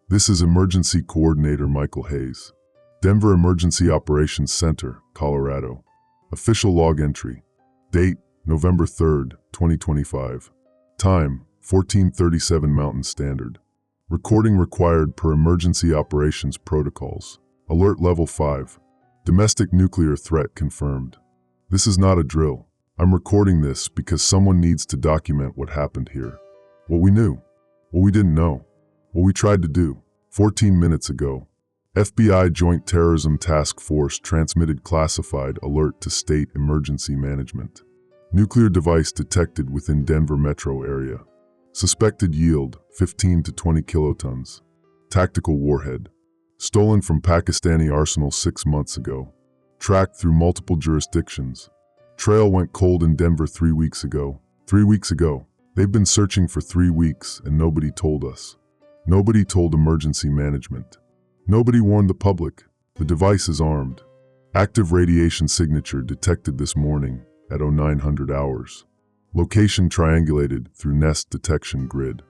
This is Emergency Coordinator Michael Hayes. Denver Emergency Operations Center, Colorado. Official log entry. Date, November 3rd, 2025. Time, 14:37 Mountain Standard. Recording required per Emergency Operations Protocols. Alert Level 5. Domestic nuclear threat confirmed. This is not a drill. I'm recording this because someone needs to document what happened here. What we knew. What we didn't know. What we tried to do. 14 minutes ago. FBI Joint Terrorism Task Force transmitted classified alert to State Emergency Management. Nuclear device detected within Denver metro area. Suspected yield 15 to 20 kilotons. Tactical warhead. Stolen from Pakistani arsenal 6 months ago. Tracked through multiple jurisdictions. Trail went cold in Denver 3 weeks ago. 3 weeks ago. They've been searching for 3 weeks and nobody told us. Nobody told emergency management. Nobody warned the public. The device is armed. Active radiation signature detected this morning at 0900 hours. Location triangulated through Nest detection grid.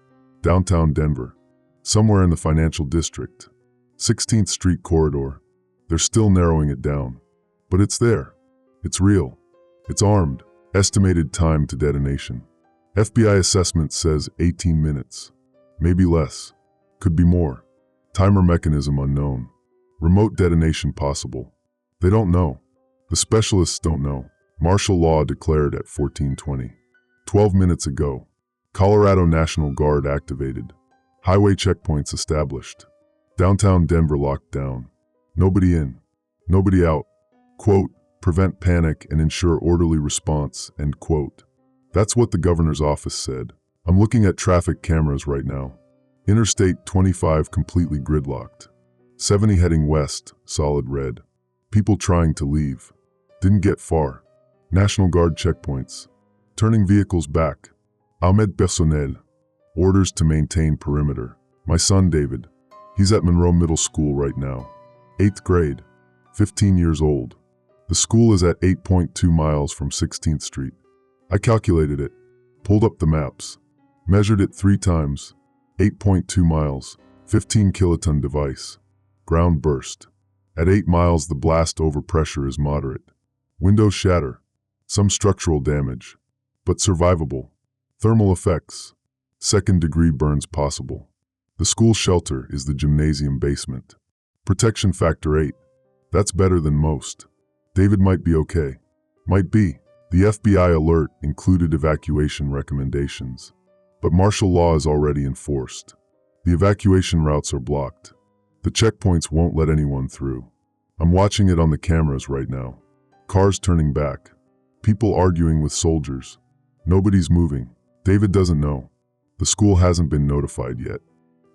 Downtown Denver. Somewhere in the financial district. 16th Street corridor. They're still narrowing it down. But it's there. It's real. It's armed. Estimated time to detonation. FBI assessment says 18 minutes. Maybe less. Could be more. Timer mechanism unknown. Remote detonation possible. They don't know. The specialists don't know. Martial law declared at 14:20. 12 minutes ago. Colorado National Guard activated. Highway checkpoints established. Downtown Denver locked down. Nobody in. Nobody out. Quote, prevent panic and ensure orderly response, end quote. That's what the governor's office said. I'm looking at traffic cameras right now. Interstate 25 completely gridlocked. 70 heading west, solid red. People trying to leave. Didn't get far. National Guard checkpoints. Turning vehicles back. Ahmed personnel. Orders to maintain perimeter. My son David. He's at Monroe Middle School right now. 8th grade. 15 years old. The school is at 8.2 miles from 16th Street. I calculated it. Pulled up the maps. Measured it 3 times. 8.2 miles, 15 kiloton device. Ground burst. At 8 miles the blast overpressure is moderate. Windows shatter. Some structural damage. But survivable. Thermal effects. 2nd degree burns possible. The school shelter is the gymnasium basement. Protection factor 8. That's better than most. David might be okay. Might be. The FBI alert included evacuation recommendations. But martial law is already enforced. The evacuation routes are blocked. The checkpoints won't let anyone through. I'm watching it on the cameras right now. Cars turning back. People arguing with soldiers. Nobody's moving. David doesn't know. The school hasn't been notified yet.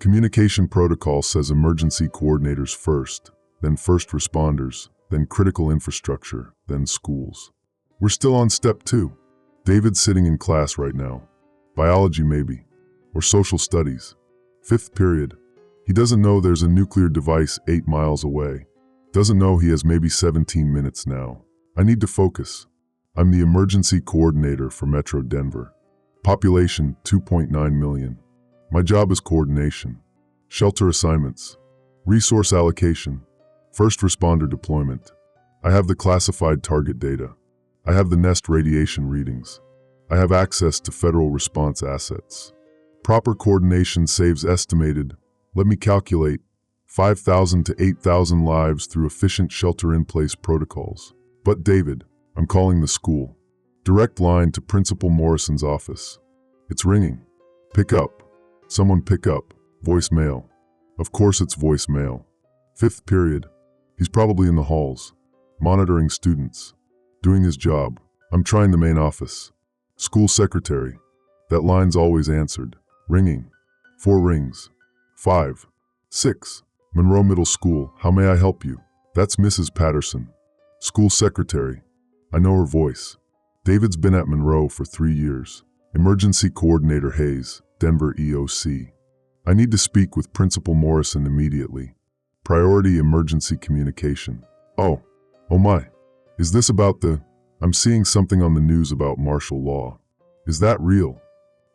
Communication protocol says emergency coordinators first, then first responders, then critical infrastructure, then schools. We're still on step 2. David's sitting in class right now. Biology maybe, or social studies. 5th period. He doesn't know there's a nuclear device 8 miles away. Doesn't know he has maybe 17 minutes now. I need to focus. I'm the emergency coordinator for Metro Denver. Population 2.9 million. My job is coordination. Shelter assignments. Resource allocation. First responder deployment. I have the classified target data. I have the Nest radiation readings. I have access to federal response assets. Proper coordination saves estimated, let me calculate, 5,000 to 8,000 lives through efficient shelter-in-place protocols. But David, I'm calling the school. Direct line to Principal Morrison's office. It's ringing. Pick up. Someone pick up. Voicemail. Of course it's voicemail. 5th period. He's probably in the halls. Monitoring students. Doing his job. I'm trying the main office. School secretary. That line's always answered. Ringing. 4 rings. 5. 6. Monroe Middle School, how may I help you? That's Mrs. Patterson. School secretary. I know her voice. David's been at Monroe for 3 years. Emergency coordinator Hayes, Denver EOC. I need to speak with Principal Morrison immediately. Priority emergency communication. Oh my. Is this about I'm seeing something on the news about martial law. Is that real?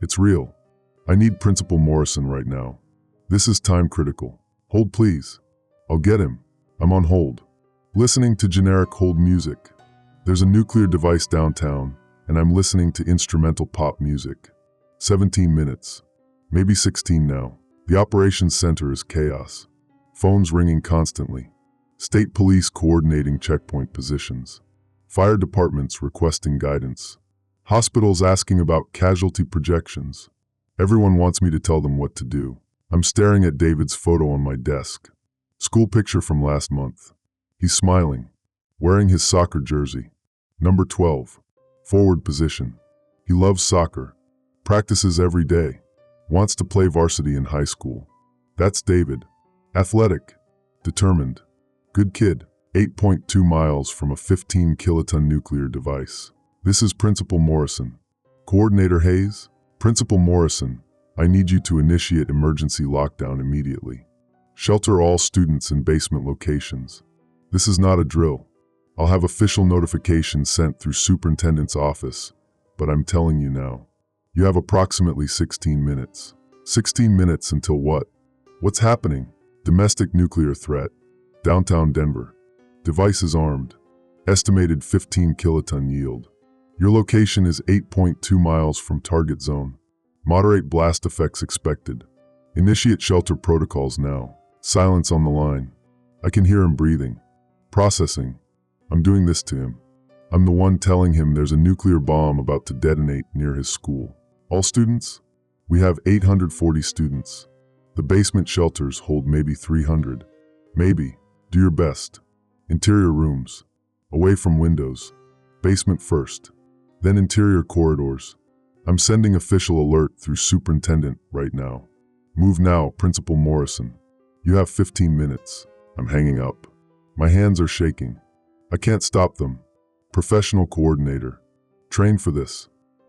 It's real. I need Principal Morrison right now. This is time critical. Hold please. I'll get him. I'm on hold. Listening to generic hold music. There's a nuclear device downtown, and I'm listening to instrumental pop music. 17 minutes. Maybe 16 now. The operations center is chaos. Phones ringing constantly. State police coordinating checkpoint positions. Fire departments requesting guidance. Hospitals asking about casualty projections. Everyone wants me to tell them what to do. I'm staring at David's photo on my desk. School picture from last month. He's smiling, wearing his soccer jersey. Number 12, forward position. He loves soccer, practices every day, wants to play varsity in high school. That's David. Athletic, determined, good kid. 8.2 miles from a 15-kiloton nuclear device. This is Principal Morrison. Coordinator Hayes? Principal Morrison, I need you to initiate emergency lockdown immediately. Shelter all students in basement locations. This is not a drill. I'll have official notification sent through superintendent's office, but I'm telling you now. You have approximately 16 minutes. 16 minutes until what? What's happening? Domestic nuclear threat. Downtown Denver. Devices armed. Estimated 15 kiloton yield. Your location is 8.2 miles from target zone. Moderate blast effects expected. Initiate shelter protocols now. Silence on the line. I can hear him breathing. Processing. I'm doing this to him. I'm the one telling him there's a nuclear bomb about to detonate near his school. All students? We have 840 students. The basement shelters hold maybe 300. Maybe. Do your best. Interior rooms. Away from windows. Basement first. Then interior corridors. I'm sending official alert through superintendent right now. Move now, Principal Morrison. You have 15 minutes. I'm hanging up. My hands are shaking. I can't stop them. Professional coordinator. Trained for this.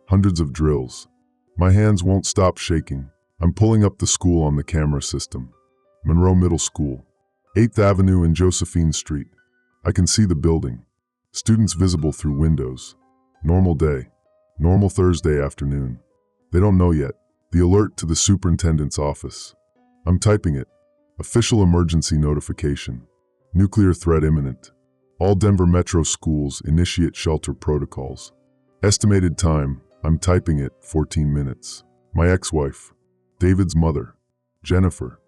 Hundreds of drills. My hands won't stop shaking. I'm pulling up the school on the camera system. Monroe Middle School. 8th Avenue and Josephine Street. I can see the building. Students visible through windows. Normal day. Normal Thursday afternoon. They don't know yet. The alert to the superintendent's office. I'm typing it. Official emergency notification. Nuclear threat imminent. All Denver Metro schools initiate shelter protocols. Estimated time, I'm typing it, 14 minutes. My ex-wife. David's mother. Jennifer.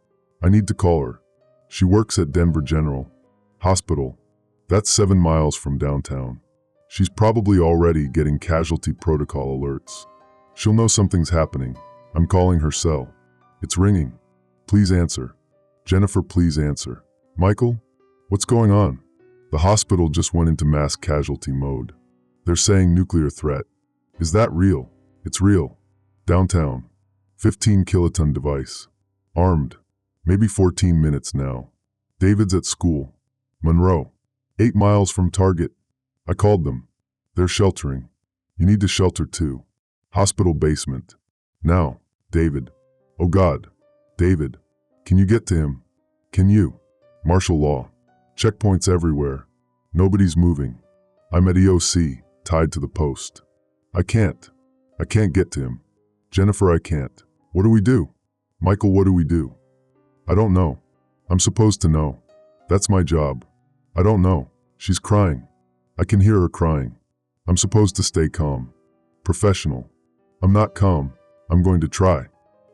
I need to call her. She works at Denver General Hospital. That's 7 miles from downtown. She's probably already getting casualty protocol alerts. She'll know something's happening. I'm calling her cell. It's ringing. Please answer. Jennifer, please answer. Michael? What's going on? The hospital just went into mass casualty mode. They're saying nuclear threat. Is that real? It's real. Downtown. 15 kiloton device. Armed. Maybe 14 minutes now. David's at school. Monroe. 8 miles from target. I called them. They're sheltering. You need to shelter too. Hospital basement. Now, David. Oh God. David. Can you get to him? Can you? Martial law. Checkpoints everywhere. Nobody's moving. I'm at EOC, tied to the post. I can't get to him. Jennifer, I can't. What do we do? Michael, what do we do? I don't know. I'm supposed to know. That's my job. I don't know. She's crying. I can hear her crying. I'm supposed to stay calm. Professional. I'm not calm. I'm going to try.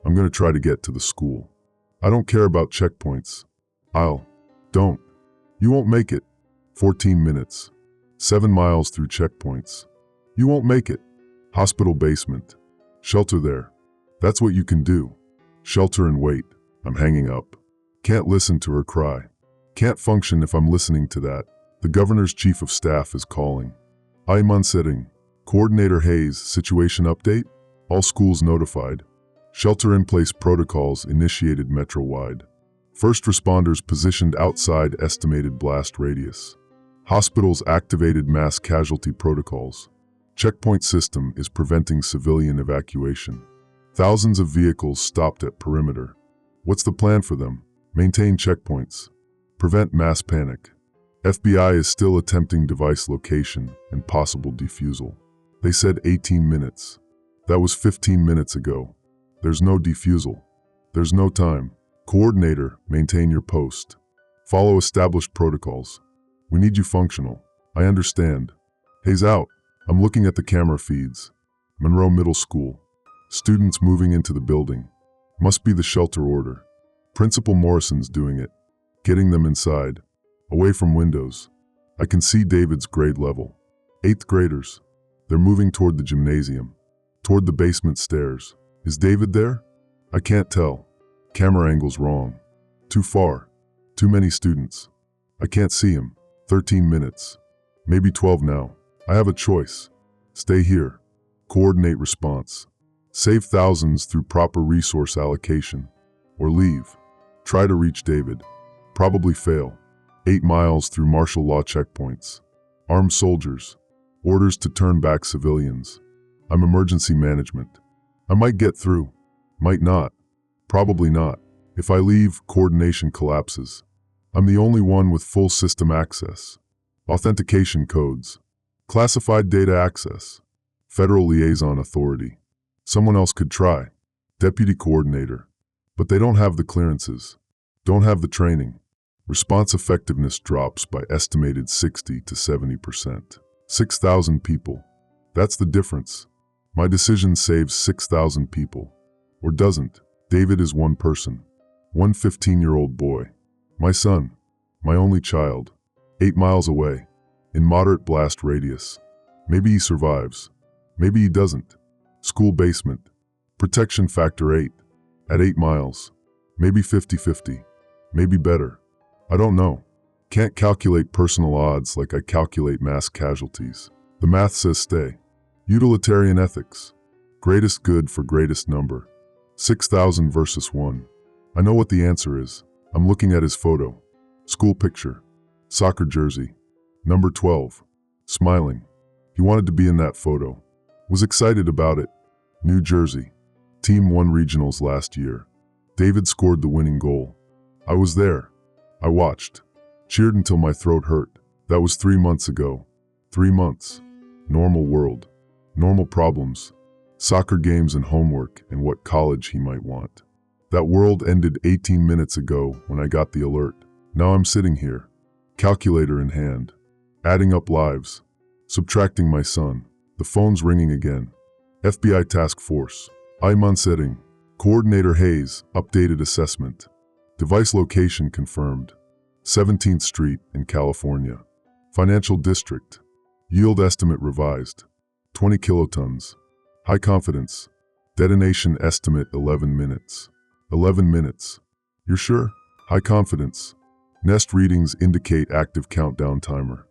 I'm going to try to get to the school. I don't care about checkpoints. Don't. You won't make it. 14 minutes. 7 miles through checkpoints. You won't make it. Hospital basement. Shelter there. That's what you can do. Shelter and wait. I'm hanging up. Can't listen to her cry. Can't function if I'm listening to that. The governor's chief of staff is calling. I'm unsetting. Coordinator Hayes, situation update? All schools notified. Shelter-in-place protocols initiated metro-wide. First responders positioned outside estimated blast radius. Hospitals activated mass casualty protocols. Checkpoint system is preventing civilian evacuation. Thousands of vehicles stopped at perimeter. What's the plan for them? Maintain checkpoints. Prevent mass panic. FBI is still attempting device location and possible defusal. They said 18 minutes. That was 15 minutes ago. There's no defusal. There's no time. Coordinator, maintain your post. Follow established protocols. We need you functional. I understand. Hayes out. I'm looking at the camera feeds. Monroe Middle School. Students moving into the building. Must be the shelter order. Principal Morrison's doing it. Getting them inside. Away from windows. I can see David's grade level. 8th graders. They're moving toward the gymnasium. Toward the basement stairs. Is David there? I can't tell. Camera angle's wrong. Too far. Too many students. I can't see him. 13 minutes. Maybe 12 now. I have a choice. Stay here. Coordinate response. Save thousands through proper resource allocation. Or leave. Try to reach David. Probably fail. 8 miles through martial law checkpoints. Armed soldiers. Orders to turn back civilians. I'm emergency management. I might get through. Might not. Probably not. If I leave, coordination collapses. I'm the only one with full system access. Authentication codes. Classified data access. Federal liaison authority. Someone else could try. Deputy coordinator. But they don't have the clearances. Don't have the training. Response effectiveness drops by estimated 60 to 70%. 6,000 people. That's the difference. My decision saves 6,000 people. Or doesn't. David is one person. One 15-year-old boy. My son. My only child. 8 miles away. In moderate blast radius. Maybe he survives. Maybe he doesn't. School basement. Protection factor 8. At 8 miles. Maybe 50-50. Maybe better. I don't know. Can't calculate personal odds like I calculate mass casualties. The math says stay. Utilitarian ethics. Greatest good for greatest number. 6,000 versus 1. I know what the answer is. I'm looking at his photo. School picture. Soccer jersey. Number 12. Smiling. He wanted to be in that photo. Was excited about it. New Jersey. Team won regionals last year. David scored the winning goal. I was there. I watched. Cheered until my throat hurt. That was 3 months ago. 3 months. Normal world. Normal problems. Soccer games and homework and what college he might want. That world ended 18 minutes ago when I got the alert. Now I'm sitting here. Calculator in hand. Adding up lives. Subtracting my son. The phone's ringing again. FBI Task Force. Ayman setting. Coordinator Hayes, updated assessment. Device location confirmed. 17th Street in California. Financial District. Yield estimate revised. 20 kilotons. High confidence. Detonation estimate 11 minutes. 11 minutes. You're sure? High confidence. Nest readings indicate active countdown timer.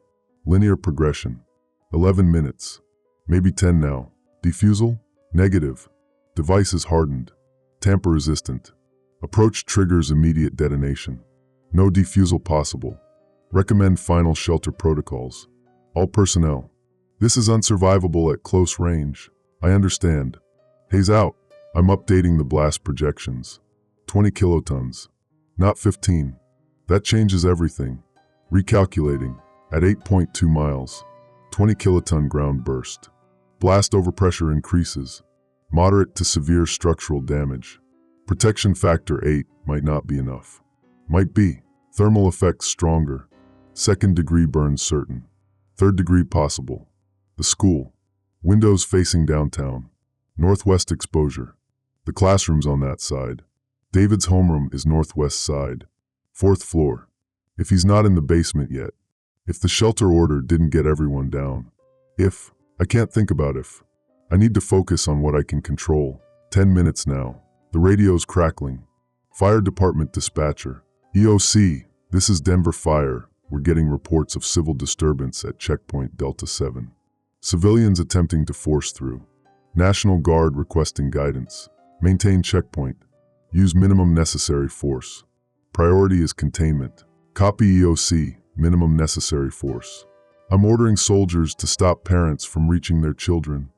Linear progression. 11 minutes. Maybe 10 now. Defusal? Negative. Device is hardened. Tamper resistant. Approach triggers immediate detonation. No defusal possible. Recommend final shelter protocols. All personnel. This is unsurvivable at close range. I understand. Hayes out. I'm updating the blast projections. 20 kilotons. Not 15. That changes everything. Recalculating. At 8.2 miles. 20 kiloton ground burst. Blast overpressure increases. Moderate to severe structural damage. Protection factor 8 might not be enough. Might be. Thermal effects stronger. 2nd degree burn certain. 3rd degree possible. The school. Windows facing downtown. Northwest exposure. The classroom's on that side. David's homeroom is northwest side. 4th floor. If he's not in the basement yet. If the shelter order didn't get everyone down. If. I can't think about if. I need to focus on what I can control. 10 minutes now. The radio's crackling. Fire department dispatcher. EOC, this is Denver Fire. We're getting reports of civil disturbance at checkpoint Delta 7. Civilians attempting to force through. National Guard requesting guidance. Maintain checkpoint. Use minimum necessary force. Priority is containment. Copy EOC, minimum necessary force. I'm ordering soldiers to stop parents from reaching their children.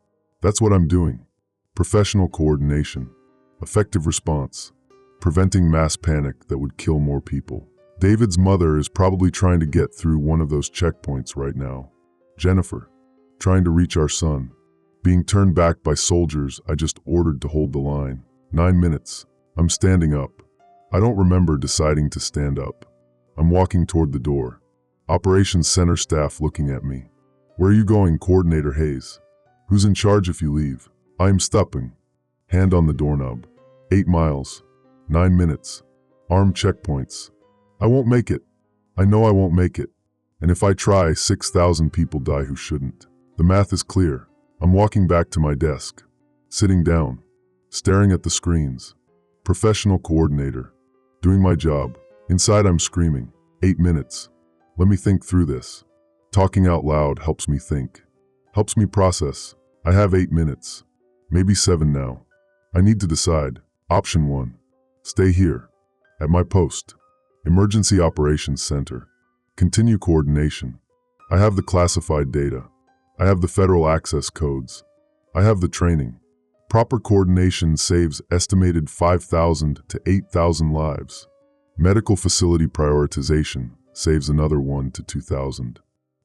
That's what I'm doing. Professional coordination. Effective response. Preventing mass panic that would kill more people. David's mother is probably trying to get through one of those checkpoints right now. Jennifer. Trying to reach our son. Being turned back by soldiers I just ordered to hold the line. 9 minutes. I'm standing up. I don't remember deciding to stand up. I'm walking toward the door. Operations Center staff looking at me. Where are you going, Coordinator Hayes? Who's in charge if you leave? I am stopping. Hand on the doorknob. 8 miles. 9 minutes. Armed checkpoints. I won't make it. I know I won't make it. And if I try, 6,000 people die who shouldn't. The math is clear. I'm walking back to my desk. Sitting down. Staring at the screens. Professional coordinator. Doing my job. Inside I'm screaming. 8 minutes. Let me think through this. Talking out loud helps me think. Helps me process. I have 8 minutes. Maybe 7 now. I need to decide. Option 1. Stay here. At my post. Emergency Operations Center. Continue coordination. I have the classified data. I have the federal access codes. I have the training. Proper coordination saves estimated 5,000 to 8,000 lives. Medical facility prioritization saves another 1 to 2,000.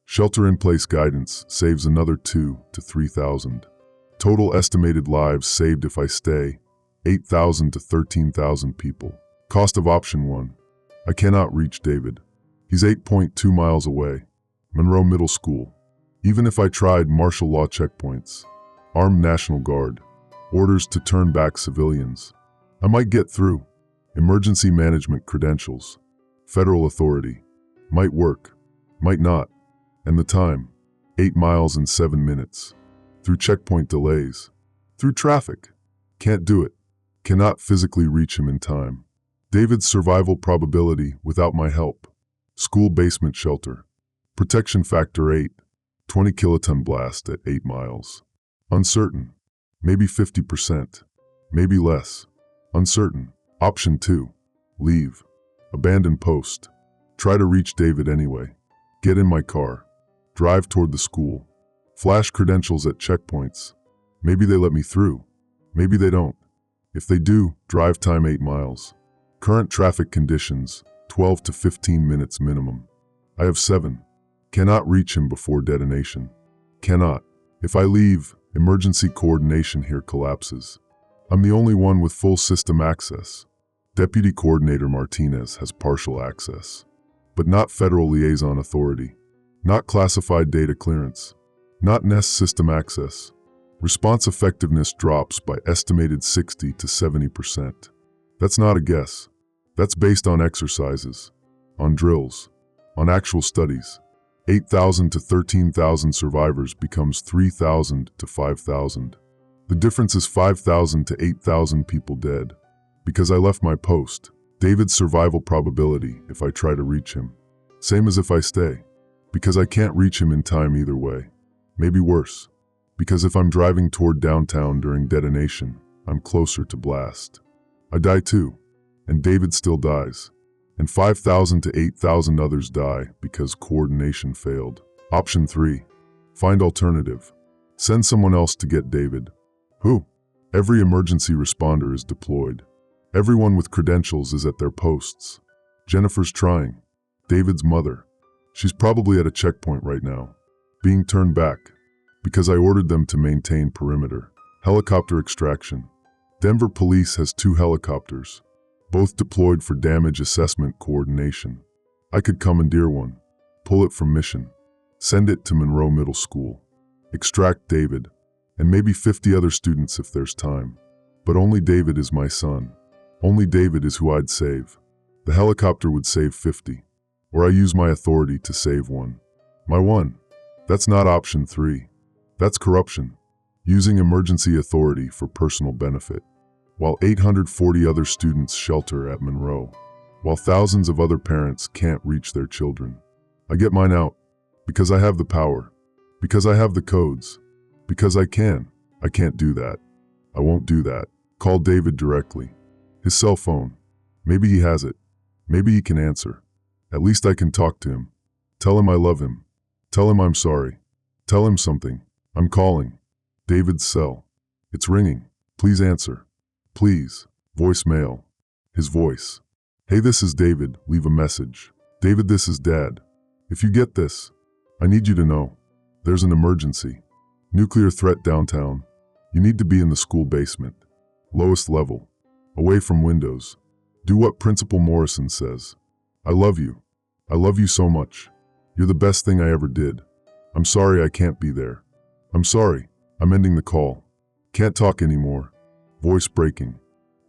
Shelter-in-place guidance saves another 2 to 3,000. Total estimated lives saved if I stay, 8,000 to 13,000 people. Cost of option 1. I cannot reach David. He's 8.2 miles away. Monroe Middle School. Even if I tried martial law checkpoints, armed National Guard, orders to turn back civilians, I might get through. Emergency management credentials. Federal authority. Might work. Might not. And the time. 8 miles and 7 minutes. Through checkpoint delays. Through traffic. Can't do it. Cannot physically reach him in time. David's survival probability without my help. School basement shelter. Protection factor 8. 20 kiloton blast at 8 miles. Uncertain. Maybe 50%. Maybe less. Uncertain. Option 2. Leave. Abandon post. Try to reach David anyway. Get in my car. Drive toward the school. Flash credentials at checkpoints. Maybe they let me through. Maybe they don't. If they do, drive time 8 miles. Current traffic conditions, 12 to 15 minutes minimum. I have 7. Cannot reach him before detonation. Cannot. If I leave, emergency coordination here collapses. I'm the only one with full system access. Deputy Coordinator Martinez has partial access. But not Federal Liaison Authority. Not classified data clearance. Not NES system access. Response effectiveness drops by estimated 60 to 70%. That's not a guess. That's based on exercises, on drills, on actual studies. 8,000 to 13,000 survivors becomes 3,000 to 5,000. The difference is 5,000 to 8,000 people dead. Because I left my post, David's survival probability if I try to reach him. Same as if I stay. Because I can't reach him in time either way. Maybe worse. Because if I'm driving toward downtown during detonation, I'm closer to blast. I die too. And David still dies. And 5,000 to 8,000 others die because coordination failed. Option 3. Find alternative. Send someone else to get David. Who? Every emergency responder is deployed. Everyone with credentials is at their posts. Jennifer's trying. David's mother. She's probably at a checkpoint right now. Being turned back. Because I ordered them to maintain perimeter. Helicopter extraction. Denver Police has 2 helicopters. Both deployed for damage assessment coordination. I could commandeer one. Pull it from mission. Send it to Monroe Middle School. Extract David. And maybe 50 other students if there's time. But only David is my son. Only David is who I'd save. The helicopter would save 50. Or I use my authority to save 1. My 1. That's not option 3. That's corruption. Using emergency authority for personal benefit. While 840 other students shelter at Monroe. While thousands of other parents can't reach their children. I get mine out. Because I have the power. Because I have the codes. Because I can. I can't do that. I won't do that. Call David directly. His cell phone. Maybe he has it. Maybe he can answer. At least I can talk to him. Tell him I love him. Tell him I'm sorry. Tell him something. I'm calling. David's cell. It's ringing. Please answer. Please. Voicemail. His voice. Hey, this is David. Leave a message. David, this is Dad. If you get this, I need you to know. There's an emergency. Nuclear threat downtown. You need to be in the school basement. Lowest level. Away from windows. Do what Principal Morrison says. I love you. I love you so much. You're the best thing I ever did. I'm sorry I can't be there. I'm sorry. I'm ending the call. Can't talk anymore. Voice breaking.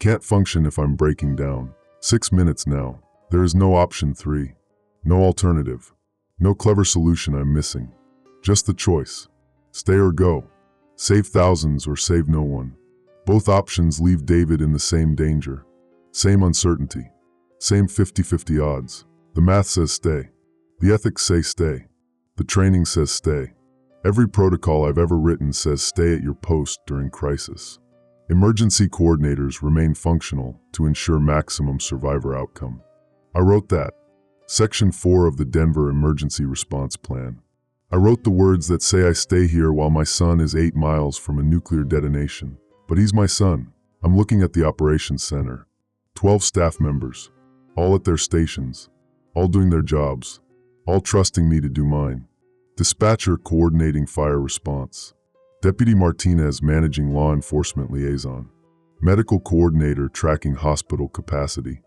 Can't function if I'm breaking down. 6 minutes now. There is no option 3. No alternative. No clever solution I'm missing. Just the choice. Stay or go. Save thousands or save no one. Both options leave David in the same danger. Same uncertainty. Same 50-50 odds. The math says stay. The ethics say stay. The training says stay. Every protocol I've ever written says stay at your post during crisis. Emergency coordinators remain functional to ensure maximum survivor outcome. I wrote that. Section 4 of the Denver Emergency Response Plan. I wrote the words that say I stay here while my son is 8 miles from a nuclear detonation. But he's my son. I'm looking at the operations center. 12 staff members, all at their stations, all doing their jobs, all trusting me to do mine. Dispatcher coordinating fire response. Deputy Martinez managing law enforcement liaison. Medical coordinator tracking hospital capacity.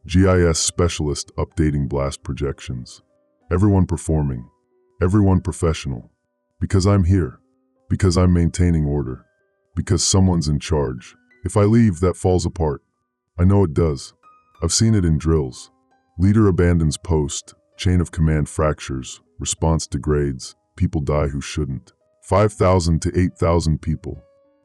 GIS specialist updating blast projections. Everyone performing. Everyone professional. Because I'm here. Because I'm maintaining order. Because someone's in charge. If I leave, that falls apart. I know it does. I've seen it in drills. Leader abandons post, chain of command fractures, response degrades, people die who shouldn't. 5,000 to 8,000 people.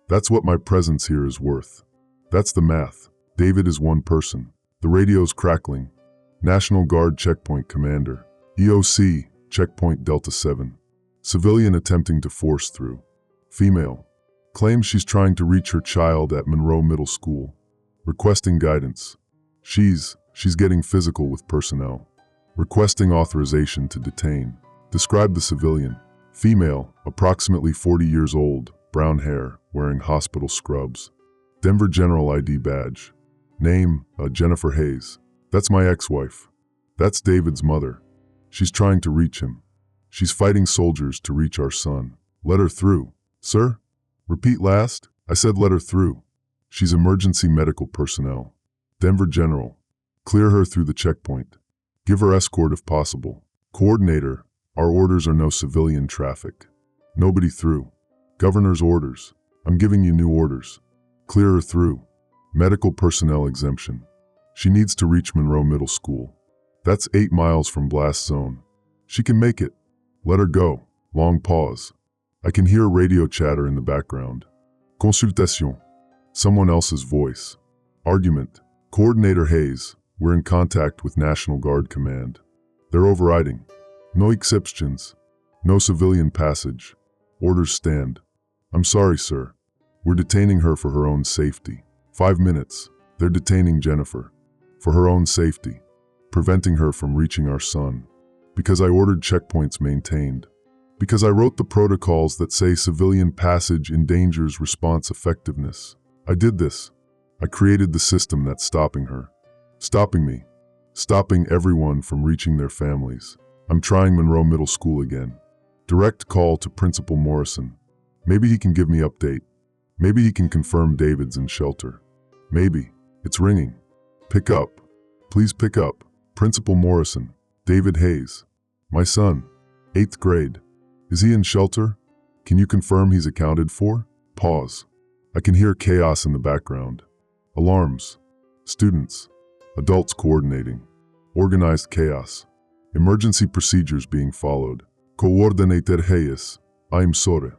That's what my presence here is worth. That's the math. David is one person. The radio's crackling. National Guard checkpoint commander. EOC, checkpoint Delta 7. Civilian attempting to force through. Female. Claims she's trying to reach her child at Monroe Middle School. Requesting guidance. She's getting physical with personnel. Requesting authorization to detain. Describe the civilian. Female, approximately 40 years old, brown hair, wearing hospital scrubs. Denver General ID badge. Name, Jennifer Hayes. That's my ex-wife. That's David's mother. She's trying to reach him. She's fighting soldiers to reach our son. Let her through. Sir? Repeat last? I said let her through. She's emergency medical personnel. Denver General. Clear her through the checkpoint. Give her escort if possible. Coordinator. Our orders are no civilian traffic. Nobody through. Governor's orders. I'm giving you new orders. Clear her through. Medical personnel exemption. She needs to reach Monroe Middle School. That's 8 miles from blast zone. She can make it. Let her go. Long pause. I can hear radio chatter in the background. Consultation. Someone else's voice. Argument. Coordinator Hayes. We're in contact with National Guard Command. They're overriding. No exceptions. No civilian passage. Orders stand. I'm sorry, sir. We're detaining her for her own safety. 5 minutes. They're detaining Jennifer. For her own safety. Preventing her from reaching our son. Because I ordered checkpoints maintained. Because I wrote the protocols that say civilian passage endangers response effectiveness. I did this. I created the system that's stopping her. Stopping me. Stopping everyone from reaching their families. I'm trying Monroe Middle School again. Direct call to Principal Morrison. Maybe he can give me update. Maybe he can confirm David's in shelter. Maybe. It's ringing. Pick up. Please pick up. Principal Morrison. David Hayes. My son. 8th grade. Is he in shelter? Can you confirm he's accounted for? Pause. I can hear chaos in the background. Alarms. Students. Adults coordinating. Organized chaos. Emergency procedures being followed. Coordinator Hayes. I'm sorry.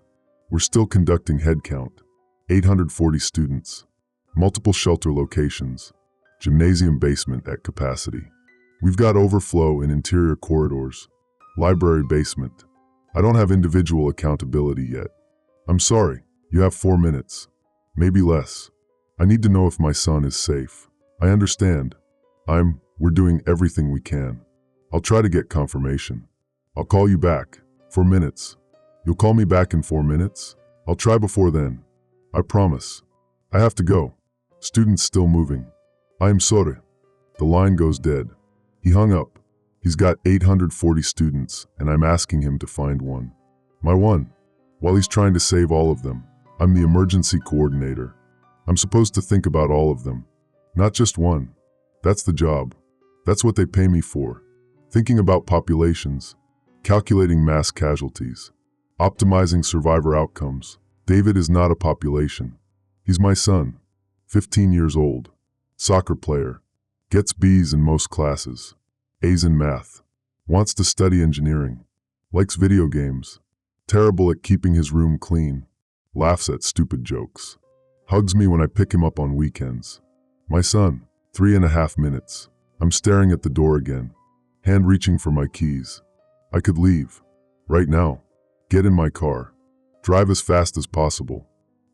We're still conducting head count. 840 students. Multiple shelter locations. Gymnasium basement at capacity. We've got overflow in interior corridors. Library basement. I don't have individual accountability yet. I'm sorry. You have 4 minutes. Maybe less. I need to know if my son is safe. I understand. We're doing everything we can. I'll try to get confirmation. I'll call you back. 4 minutes. You'll call me back in 4 minutes? I'll try before then. I promise. I have to go. Students still moving. I am sorry. The line goes dead. He hung up. He's got 840 students, and I'm asking him to find one. My one. While he's trying to save all of them. I'm the emergency coordinator. I'm supposed to think about all of them. Not just one. That's the job. That's what they pay me for. Thinking about populations, calculating mass casualties, optimizing survivor outcomes. David is not a population. He's my son, 15 years old, soccer player, gets B's in most classes, A's in math, wants to study engineering, likes video games, terrible at keeping his room clean, laughs at stupid jokes, hugs me when I pick him up on weekends. My son, 3.5 minutes. I'm staring at the door again, hand reaching for my keys. I could leave. Right now. Get in my car. Drive as fast as possible.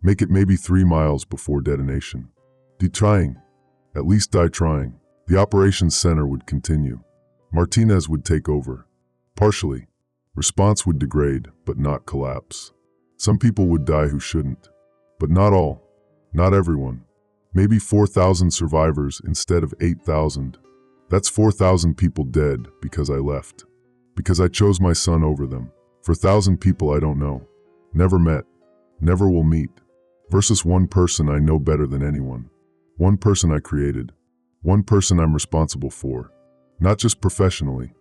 Make it maybe 3 miles before detonation. Trying. At least die trying. The operations center would continue. Martinez would take over. Partially. Response would degrade, but not collapse. Some people would die who shouldn't. But not all. Not everyone. Maybe 4,000 survivors instead of 8,000. That's 4,000 people dead because I left. Because I chose my son over them. For 1,000 people I don't know. Never met. Never will meet. Versus one person I know better than anyone. One person I created. One person I'm responsible for. Not just professionally.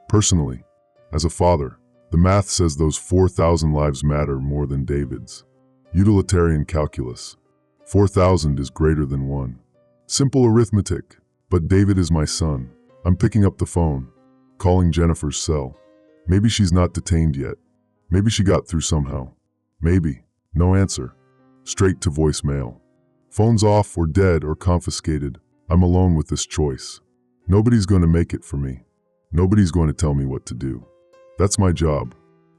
Personally. As a father. The math says those 4,000 lives matter more than David's. Utilitarian calculus. 4,000 is greater than 1. Simple arithmetic. But David is my son. I'm picking up the phone. Calling Jennifer's cell. Maybe she's not detained yet. Maybe she got through somehow. Maybe. No answer. Straight to voicemail. Phone's off or dead or confiscated. I'm alone with this choice. Nobody's going to make it for me. Nobody's going to tell me what to do. That's my job.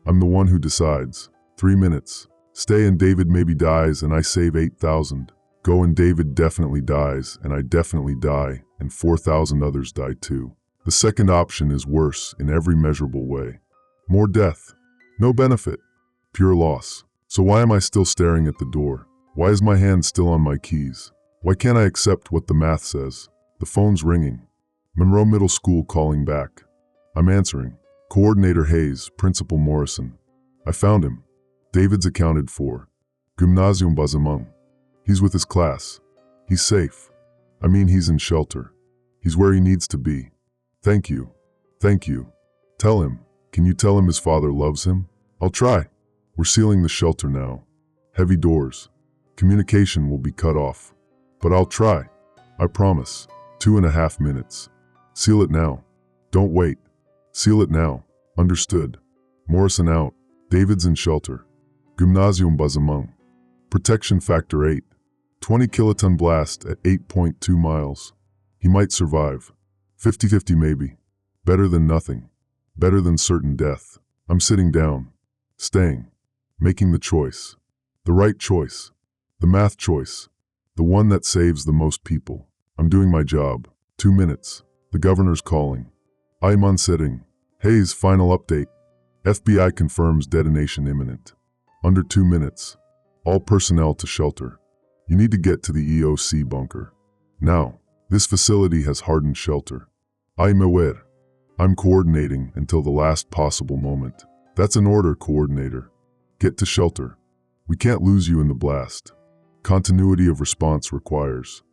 I'm the one who decides. 3 minutes. Stay and David maybe dies and I save 8,000. Go and David definitely dies and I definitely die and 4,000 others die too. The second option is worse in every measurable way. More death. No benefit. Pure loss. So why am I still staring at the door? Why is my hand still on my keys? Why can't I accept what the math says? The phone's ringing. Monroe Middle School calling back. I'm answering. Coordinator Hayes, Principal Morrison. I found him. David's accounted for. Gymnasium Bazamung. He's with his class. He's safe. I mean, he's in shelter. He's where he needs to be. Thank you. Thank you. Tell him. Can you tell him his father loves him? I'll try. We're sealing the shelter now. Heavy doors. Communication will be cut off. But I'll try. I promise. 2.5 minutes. Seal it now. Don't wait. Seal it now. Understood. Morrison out. David's in shelter. Gymnasium Bazamung. Protection factor 8. 20 kiloton blast at 8.2 miles. He might survive. 50-50 maybe. Better than nothing. Better than certain death. I'm sitting down. Staying. Making the choice. The right choice. The math choice. The one that saves the most people. I'm doing my job. 2 minutes. The governor's calling. I'm sitting. Hayes, final update. FBI confirms detonation imminent. Under 2 minutes. All personnel to shelter. You need to get to the EOC bunker. Now. This facility has hardened shelter. I'm aware. I'm coordinating until the last possible moment. That's an order, coordinator. Get to shelter. We can't lose you in the blast. Continuity of response requires.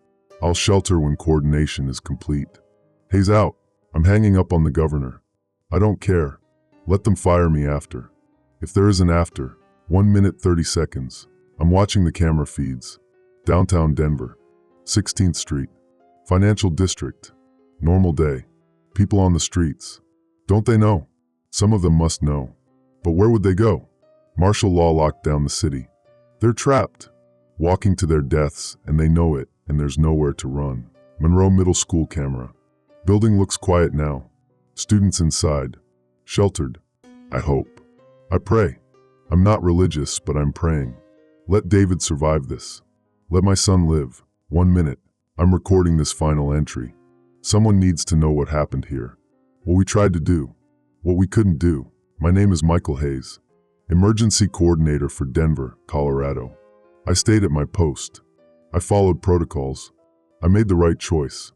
I'll shelter when coordination is complete. Hayes out. I'm hanging up on the governor. I don't care. Let them fire me after. If there is an after. 1 minute 30 seconds. I'm watching the camera feeds. Downtown Denver. 16th Street. Financial District. Normal day. People on the streets. Don't they know? Some of them must know. But where would they go? Martial law locked down the city. They're trapped. Walking to their deaths, and they know it, and there's nowhere to run. Monroe Middle School camera. Building looks quiet now. Students inside. Sheltered. I hope. I pray. I'm not religious, but I'm praying. Let David survive this. Let my son live. 1 minute. I'm recording this final entry. Someone needs to know what happened here. What we tried to do. What we couldn't do. My name is Michael Hayes. Emergency Coordinator for Denver, Colorado. I stayed at my post. I followed protocols. I made the right choice.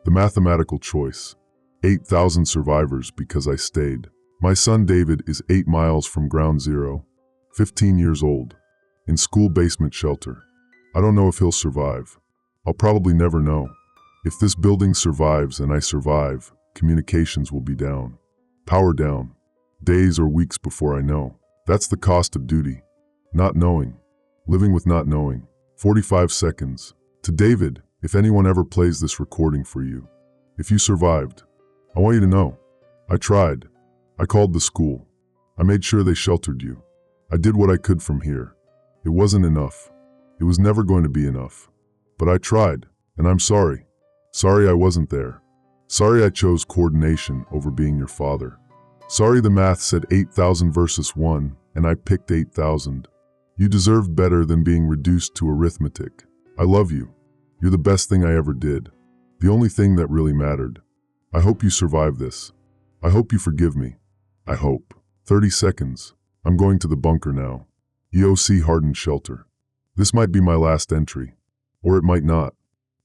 The mathematical choice. 8,000 survivors because I stayed. My son David is 8 miles from ground zero. 15 years old. In school basement shelter. I don't know if he'll survive. I'll probably never know. If this building survives and I survive, communications will be down. Power down. Days or weeks before I know. That's the cost of duty. Not knowing. Living with not knowing. 45 seconds. To David, if anyone ever plays this recording for you, if you survived, I want you to know. I tried. I called the school. I made sure they sheltered you. I did what I could from here. It wasn't enough. It was never going to be enough. But I tried, and I'm sorry. Sorry I wasn't there. Sorry I chose coordination over being your father. Sorry the math said 8,000 versus 1, and I picked 8,000. You deserved better than being reduced to arithmetic. I love you. You're the best thing I ever did. The only thing that really mattered. I hope you survive this. I hope you forgive me. I hope. 30 seconds. I'm going to the bunker now. EOC hardened shelter. This might be my last entry. Or it might not.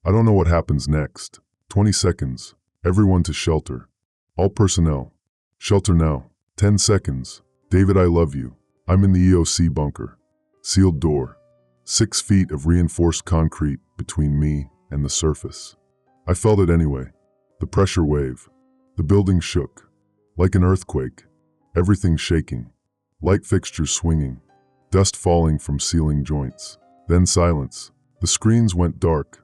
I don't know what happens next. 20 seconds. Everyone to shelter. All personnel. Shelter now. 10 seconds. David, I love you. I'm in the EOC bunker. Sealed door. 6 feet of reinforced concrete between me and the surface. I felt it anyway. The pressure wave. The building shook. Like an earthquake. Everything shaking. Light fixtures swinging. Dust falling from ceiling joints. Then silence. The screens went dark.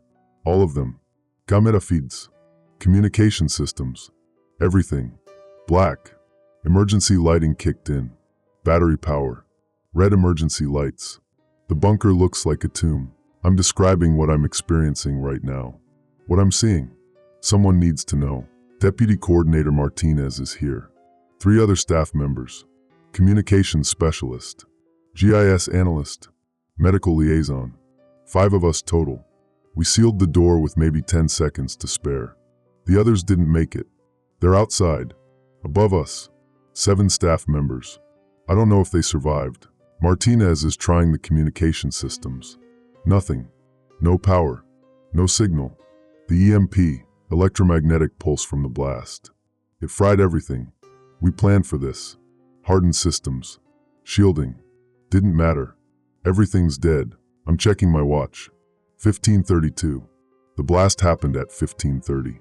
All of them. Camera feeds. Communication systems. Everything. Black. Emergency lighting kicked in. Battery power. Red emergency lights. The bunker looks like a tomb. I'm describing what I'm experiencing right now. What I'm seeing. Someone needs to know. Deputy Coordinator Martinez is here. 3 other staff members. Communications specialist. GIS analyst. Medical liaison. 5 of us total. We sealed the door with maybe 10 seconds to spare. The others didn't make it. They're outside. Above us. 7 staff members. I don't know if they survived. Martinez is trying the communication systems. Nothing. No power. No signal. The EMP, electromagnetic pulse from the blast. It fried everything. We planned for this. Hardened systems. Shielding. Didn't matter. Everything's dead. I'm checking my watch. 15:32. The blast happened at 15:30.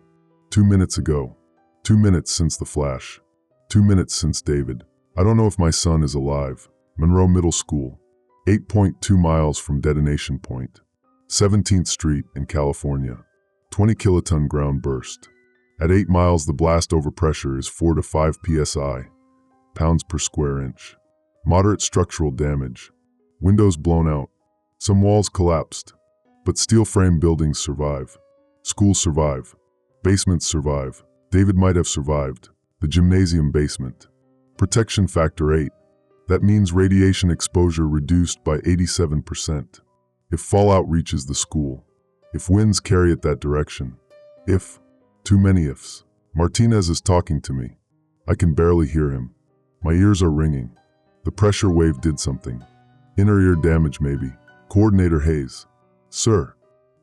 2 minutes ago. 2 minutes since the flash. 2 minutes since David. I don't know if my son is alive. Monroe Middle School. 8.2 miles from detonation point. 17th Street in California. 20 kiloton ground burst. At 8 miles, the blast overpressure is 4 to 5 psi, pounds per square inch. Moderate structural damage. Windows blown out. Some walls collapsed. But steel frame buildings survive. Schools survive. Basements survive. David might have survived. The gymnasium basement. Protection factor 8. That means radiation exposure reduced by 87%. If fallout reaches the school. If winds carry it that direction. If. Too many ifs. Martinez is talking to me. I can barely hear him. My ears are ringing. The pressure wave did something. Inner ear damage maybe. Coordinator Hayes. Sir,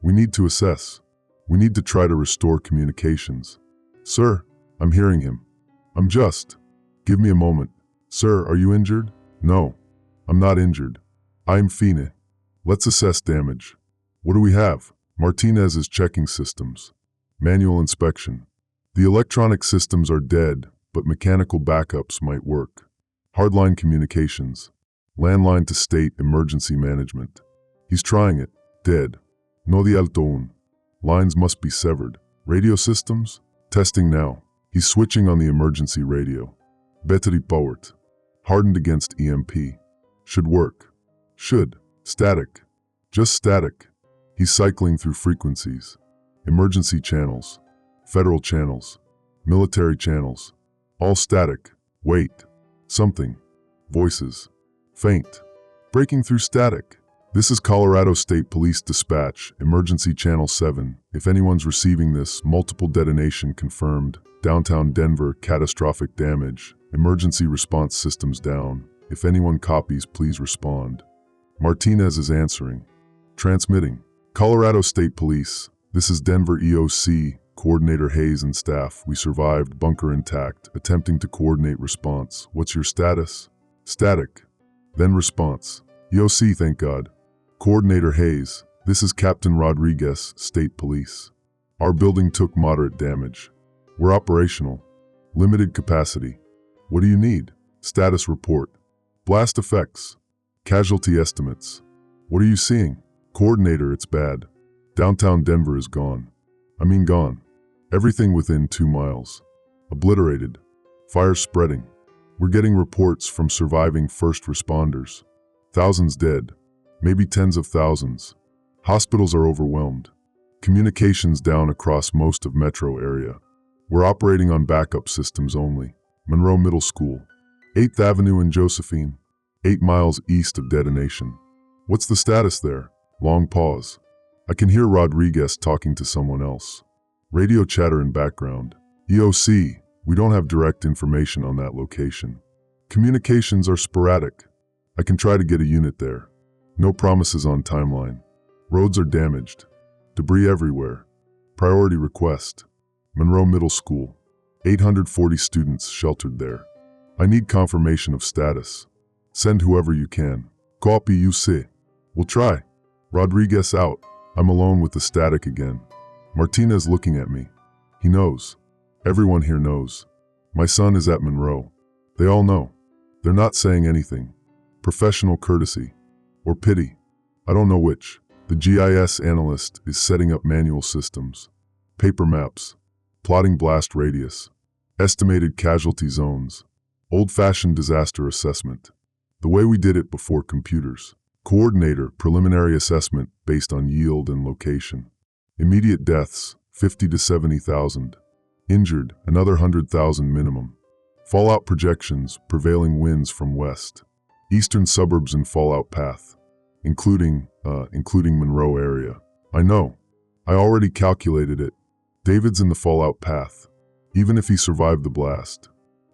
we need to assess. We need to try to restore communications. Sir, I'm hearing him. I'm just. Give me a moment. Sir, are you injured? No, I'm not injured. I'm fine. Let's assess damage. What do we have? Martinez is checking systems. Manual inspection. The electronic systems are dead, but mechanical backups might work. Hardline communications. Landline to state emergency management. He's trying it. Dead. No de altoon. Lines must be severed. Radio systems? Testing now. He's switching on the emergency radio. Battery powered. Hardened against EMP. Should work. Should. Static. Just static. He's cycling through frequencies. Emergency channels. Federal channels. Military channels. All static. Wait. Something. Voices. Faint. Breaking through static. This is Colorado State Police Dispatch, Emergency Channel 7. If anyone's receiving this, multiple detonation confirmed. Downtown Denver, catastrophic damage. Emergency response systems down. If anyone copies, please respond. Martinez is answering. Transmitting. Colorado State Police. This is Denver EOC, Coordinator Hayes and staff. We survived, bunker intact, attempting to coordinate response. What's your status? Static. Then response. EOC, thank God. Coordinator Hayes. This is Captain Rodriguez, State Police. Our building took moderate damage. We're operational. Limited capacity. What do you need? Status report. Blast effects. Casualty estimates. What are you seeing? Coordinator, it's bad. Downtown Denver is gone. I mean gone. Everything within 2 miles. Obliterated. Fire spreading. We're getting reports from surviving first responders. Thousands dead. Maybe tens of thousands. Hospitals are overwhelmed. Communications down across most of metro area. We're operating on backup systems only. Monroe Middle School. 8th Avenue and Josephine. 8 miles east of detonation. What's the status there? Long pause. I can hear Rodriguez talking to someone else. Radio chatter in background. EOC, we don't have direct information on that location. Communications are sporadic. I can try to get a unit there. No promises on timeline. Roads are damaged. Debris everywhere. Priority request. Monroe Middle School. 840 students sheltered there. I need confirmation of status. Send whoever you can. Copy UC. We'll try. Rodriguez out. I'm alone with the static again. Martinez looking at me. He knows. Everyone here knows. My son is at Monroe. They all know. They're not saying anything. Professional courtesy. Or pity. I don't know which. The GIS analyst is setting up manual systems. Paper maps. Plotting blast radius. Estimated casualty zones. Old-fashioned disaster assessment. The way we did it before computers. Coordinator, preliminary assessment based on yield and location. Immediate deaths, 50 to 70,000. Injured, another 100,000 minimum. Fallout projections, prevailing winds from west. Eastern suburbs and fallout path. Including Monroe area. I know. I already calculated it. David's in the fallout path. Even if he survived the blast.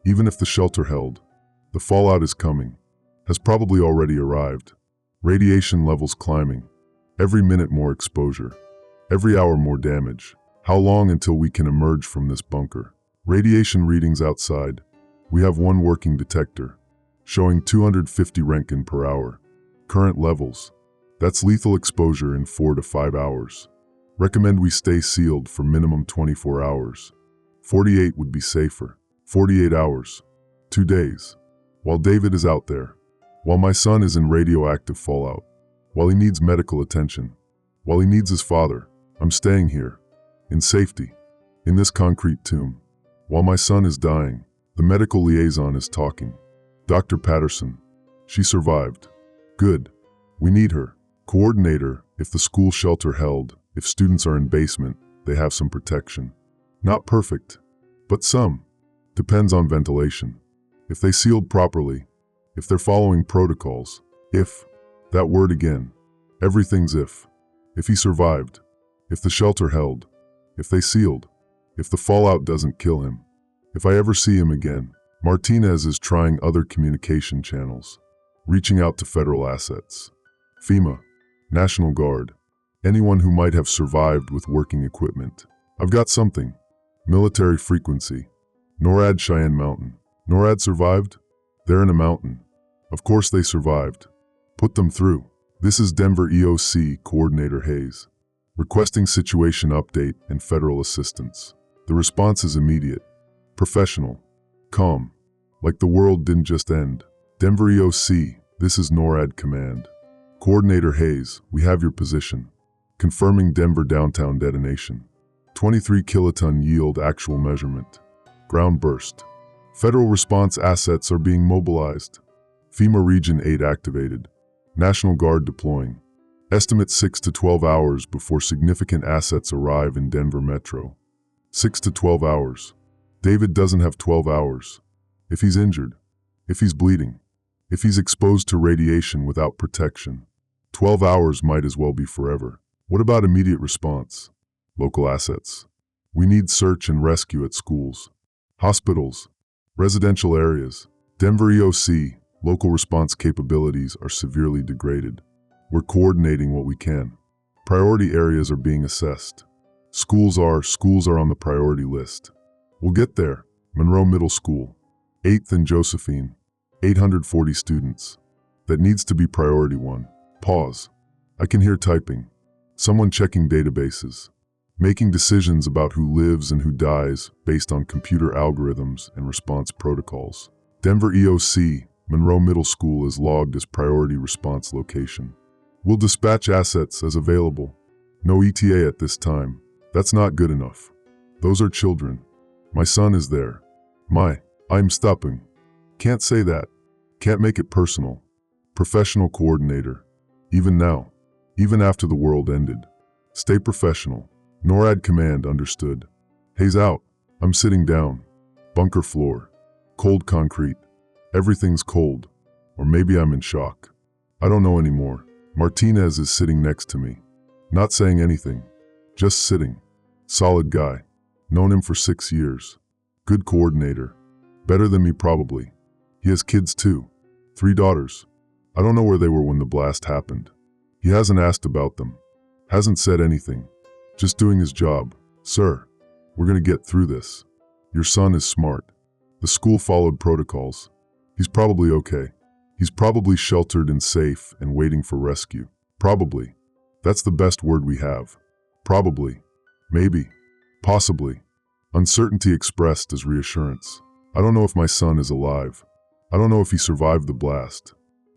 Even if the shelter held. The fallout is coming. Has probably already arrived. Radiation levels climbing. Every minute more exposure. Every hour more damage. How long until we can emerge from this bunker? Radiation readings outside. We have one working detector. Showing 250 Roentgen per hour. Current levels. That's lethal exposure in 4 to 5 hours. Recommend we stay sealed for minimum 24 hours. 48 would be safer. 48 hours. 2 days. While David is out there. While my son is in radioactive fallout. While he needs medical attention. While he needs his father. I'm staying here. In safety. In this concrete tomb. While my son is dying. The medical liaison is talking. Dr. Patterson. She survived. Good. We need her. Coordinator, if the school shelter held, if students are in basement, they have some protection. Not perfect, but some. Depends on ventilation. If they sealed properly, if they're following protocols, if, that word again, everything's if. If he survived, if the shelter held, if they sealed, if the fallout doesn't kill him, if I ever see him again. Martinez is trying other communication channels, reaching out to federal assets. FEMA, National Guard, anyone who might have survived with working equipment. I've got something. Military frequency. NORAD Cheyenne Mountain. NORAD survived? They're in a mountain. Of course they survived. Put them through. This is Denver EOC Coordinator Hayes. Requesting situation update and federal assistance. The response is immediate. Professional. Calm. Like the world didn't just end. Denver EOC, this is NORAD Command. Coordinator Hayes, we have your position. Confirming Denver downtown detonation. 23 kiloton yield actual measurement. Ground burst. Federal response assets are being mobilized. FEMA Region 8 activated. National Guard deploying. Estimate 6 to 12 hours before significant assets arrive in Denver Metro. 6 to 12 hours. David doesn't have 12 hours. If he's injured, if he's bleeding, if he's exposed to radiation without protection, 12 hours might as well be forever. What about immediate response? Local assets. We need search and rescue at schools, hospitals, residential areas. Denver EOC, local response capabilities are severely degraded. We're coordinating what we can. Priority areas are being assessed. Schools are on the priority list. We'll get there. Monroe Middle School. 8th and Josephine. 840 students. That needs to be priority 1. Pause. I can hear typing. Someone checking databases. making decisions about who lives and who dies based on computer algorithms and response protocols. Denver EOC, Monroe Middle School is logged as priority response location. We'll dispatch assets as available. No ETA at this time. That's not good enough. Those are children. My son is there. I'm stopping. Can't say that. Can't make it personal. Professional coordinator. Even now. Even after the world ended. Stay professional. NORAD command understood. Hayes out. I'm sitting down. Bunker floor. Cold concrete. Everything's cold. Or maybe I'm in shock. I don't know anymore. Martinez is sitting next to me. Not saying anything. Just sitting. Solid guy. Known him for 6 years. Good coordinator. Better than me probably. He has kids too. 3 daughters. I don't know where they were when the blast happened. He hasn't asked about them. Hasn't said anything. Just doing his job. Sir, we're gonna get through this. Your son is smart. The school followed protocols. He's probably okay. He's probably sheltered and safe and waiting for rescue. Probably. That's the best word we have. Probably. Maybe. Possibly. Uncertainty expressed as reassurance. I don't know if my son is alive. I don't know if he survived the blast.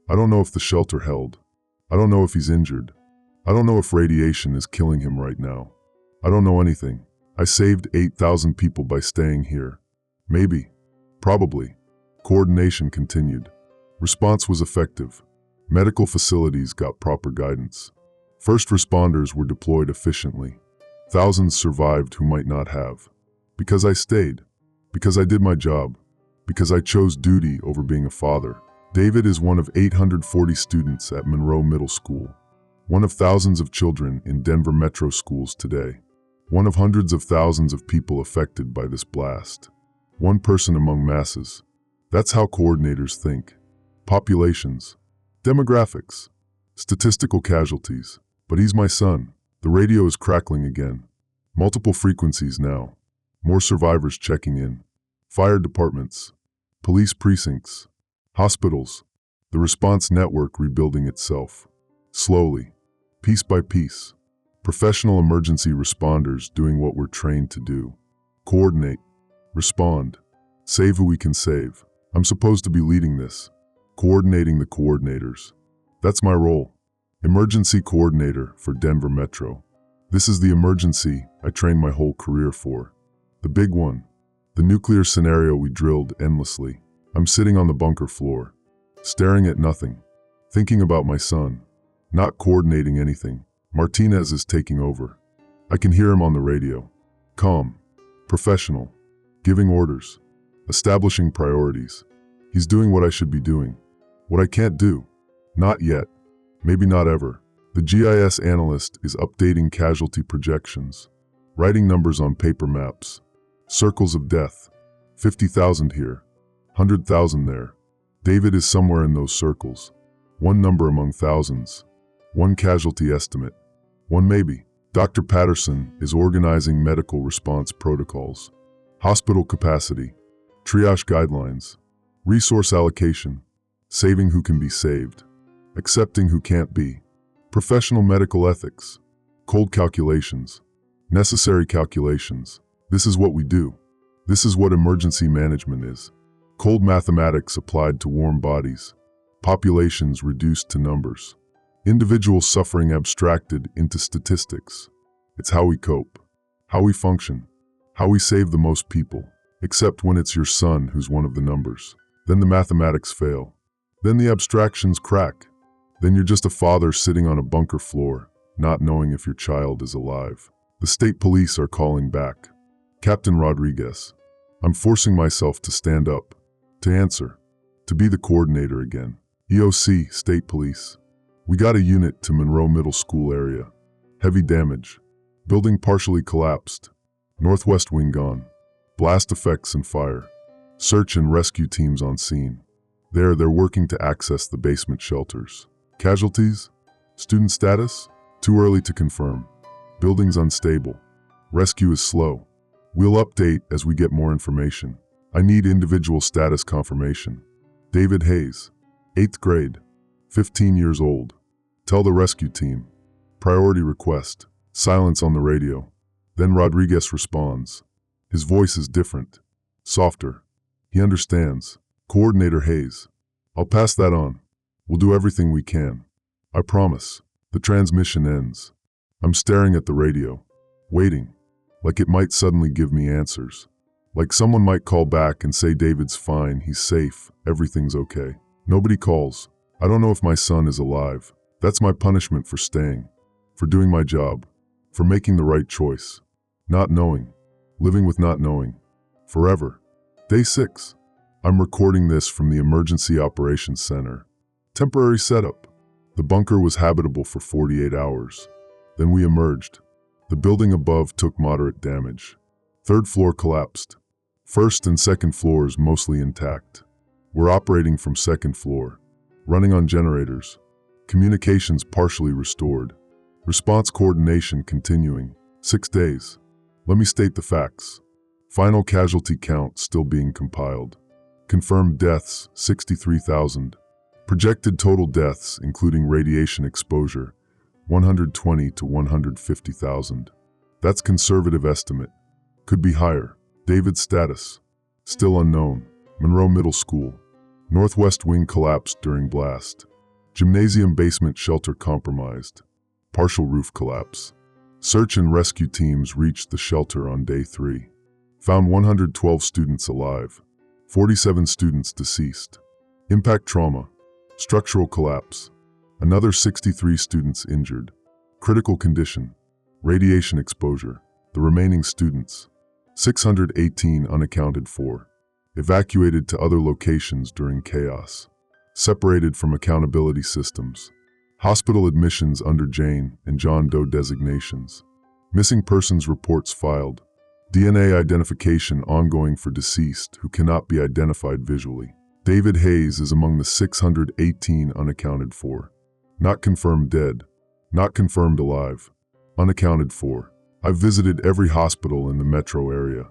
I don't know if the shelter held. I don't know if he's injured. I don't know if radiation is killing him right now. I don't know anything. I saved 8,000 people by staying here. Maybe. Probably. Coordination continued. Response was effective. Medical facilities got proper guidance. First responders were deployed efficiently. Thousands survived who might not have. Because I stayed. Because I did my job. Because I chose duty over being a father. David is one of 840 students at Monroe Middle School. One of thousands of children in Denver metro schools today. One of hundreds of thousands of people affected by this blast. One person among masses. That's how coordinators think. Populations. Demographics. Statistical casualties. But he's my son. The radio is crackling again. Multiple frequencies now. More survivors checking in. Fire departments. Police precincts. Hospitals. The response network rebuilding itself. Slowly. Piece by piece. Professional emergency responders doing what we're trained to do. Coordinate. Respond. Save who we can save. I'm supposed to be leading this. Coordinating the coordinators. That's my role. Emergency coordinator for Denver Metro. This is the emergency I trained my whole career for. The big one. The nuclear scenario we drilled endlessly. I'm sitting on the bunker floor, staring at nothing, thinking about my son, not coordinating anything. Martinez is taking over. I can hear him on the radio. Calm, professional, giving orders, establishing priorities. He's doing what I should be doing. What I can't do. Not yet. Maybe not ever. The GIS analyst is updating casualty projections, writing numbers on paper maps. Circles of death. 50,000 here. 100,000 there. David is somewhere in those circles. One number among thousands. One casualty estimate. One maybe. Dr. Patterson is organizing medical response protocols. Hospital capacity. Triage guidelines. Resource allocation. Saving who can be saved. Accepting who can't be. Professional medical ethics. Cold calculations. Necessary calculations. This is what we do. This is what emergency management is. Cold mathematics applied to warm bodies. Populations reduced to numbers. Individual suffering abstracted into statistics. It's how we cope. How we function. How we save the most people. Except when it's your son who's one of the numbers. Then the mathematics fail. Then the abstractions crack. Then you're just a father sitting on a bunker floor, not knowing if your child is alive. The state police are calling back. Captain Rodriguez. I'm forcing myself to stand up, to answer, to be the coordinator again. EOC, State Police. We got a unit to Monroe Middle School area. Heavy damage. Building partially collapsed. Northwest wing gone. Blast effects and fire. Search and rescue teams on scene. They're working to access the basement shelters. Casualties? Student status? Too early to confirm. Buildings unstable. Rescue is slow. We'll update as we get more information. I need individual status confirmation. David Hayes, 8th grade, 15 years old. Tell the rescue team. Priority request. Silence on the radio. Then Rodriguez responds. His voice is different, softer. He understands. Coordinator Hayes. I'll pass that on. We'll do everything we can. I promise. The transmission ends. I'm staring at the radio, waiting, like it might suddenly give me answers. Like someone might call back and say David's fine, he's safe, everything's okay. Nobody calls. I don't know if my son is alive. That's my punishment for staying, for doing my job, for making the right choice. Not knowing, living with not knowing, forever. Day 6. I'm recording this from the Emergency Operations Center. Temporary setup. The bunker was habitable for 48 hours. Then we emerged. The building above took moderate damage. Third floor collapsed. First and second floors mostly intact. We're operating from second floor, running on generators. Communications partially restored. Response coordination continuing. 6 days. Let me state the facts. Final casualty count still being compiled. Confirmed deaths, 63,000. Projected total deaths, including radiation exposure, 120 to 150,000. That's conservative estimate. Could be higher. David's status. Still unknown. Monroe Middle School. Northwest wing collapsed during blast. Gymnasium basement shelter compromised. Partial roof collapse. Search and rescue teams reached the shelter on day 3. Found 112 students alive. 47 students deceased. Impact trauma. Structural collapse. Another 63 students injured. Critical condition. Radiation exposure. The remaining students. 618 unaccounted for. Evacuated to other locations during chaos. Separated from accountability systems. Hospital admissions under Jane and John Doe designations. Missing persons reports filed. DNA identification ongoing for deceased who cannot be identified visually. David Hayes is among the 618 unaccounted for. Not confirmed dead. Not confirmed alive. Unaccounted for. I've visited every hospital in the metro area.